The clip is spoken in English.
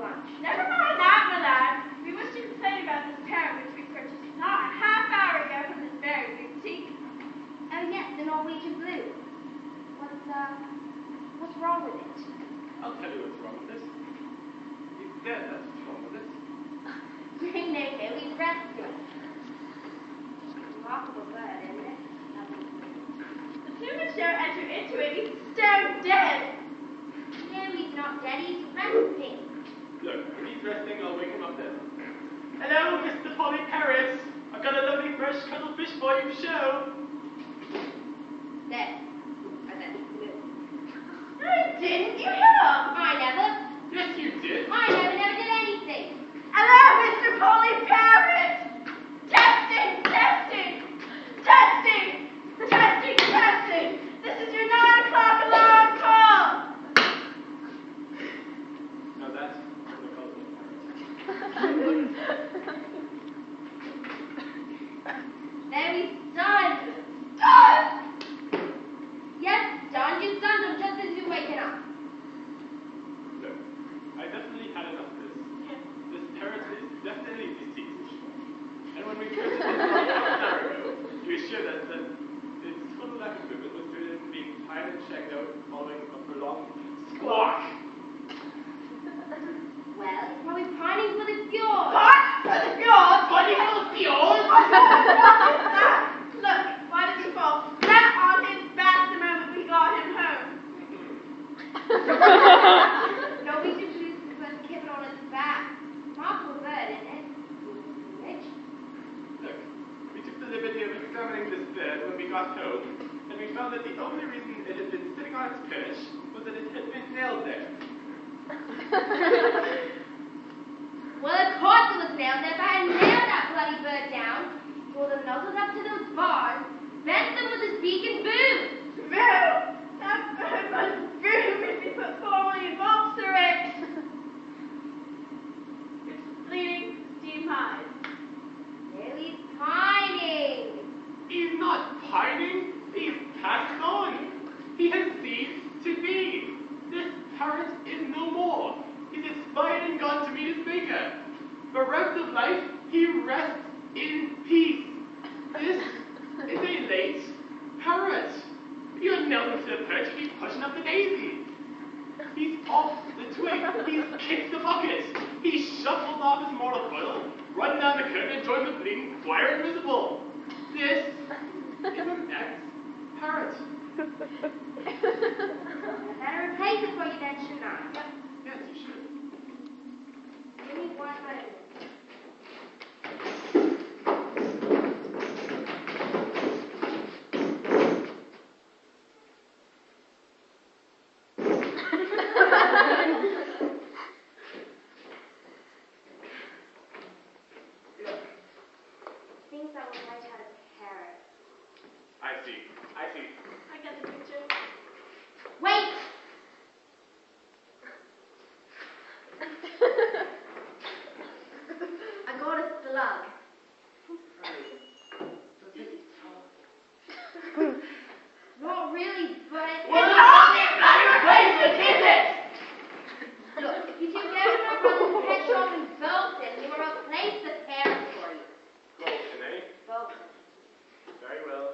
lunch. Never mind that, my lad. We wish to complain about this parrot which we purchased not a half hour ago from this very boutique. Oh yes, the Norwegian blue. What's wrong with it? I'll tell you what's wrong with this. He's dead, that's what's wrong with it. No, he's rescued. Remarkable bird, isn't it? The plumage don't enter into it, he's stone dead. No, he's not dead, he's resting. Look, when he's resting, I'll wake him up then. Hello, Mr. Polly Parrot. I've got a lovely fresh cuttlefish for you to show. There. I bet he's blue. No, he didn't. You hit him. I never. Yes, you did. I never did anything. Hello, Mr. Polly Parrot. Testing, testing, testing, testing, testing. This is your 9 o'clock alarm call. Now that's what we call it. There he's done. Done. Yes, done. You've done them just as you're waking up. Look, I definitely had enough of this. This parrot is definitely deceased. And when we purchased it half an hour ago, you assured us that its total lack of movement was due to it being tied and checked out following a prolonged squawk. Well, it's probably pining for the fjord. What? For the fjord? Pining for the fjord? What is that? Look, why did he fall flat on his back the moment we got him home? Norwegian blues was kibble on its back. Remarkable bird, isn't it? Rich. Look, we took the liberty of examining this bird when we got home, and we found that the only reason it had been sitting on its perch was that it had been nailed there. Well, of course it was nailed there. If I had nailed that bloody bird down, pulled the nozzles up to those bars, bent them with his beak and boom. Boo! That bird must boom if he put 4 million volts through it. It's bleeding steam high. There he's pining. He's not pining, he's passed on. He has ceased to be. This parrot is no more. He's expired and gone to meet his maker. Bereft of life, he rests in peace. This is a late parrot. You had nailed him to the perch, he's pushing up the daisy. He's off the twig, he's kicked the bucket. He's shuffled off his mortal coil, run down the curtain and joined the bleeding choir invisible. This is an ex-parrot. I better replace it for you then, shouldn't I? Yes, you should. Give me 1 minute. Things that will right out of Parrot. I see. I get the picture. Wait! I got a slug. Not really, but it's... It's all these bloody replacements, is it? Look, if you two go to my brother's pet shop in Bolton, he will replace the parrot for you. Bolton, eh? Bolton. Very well.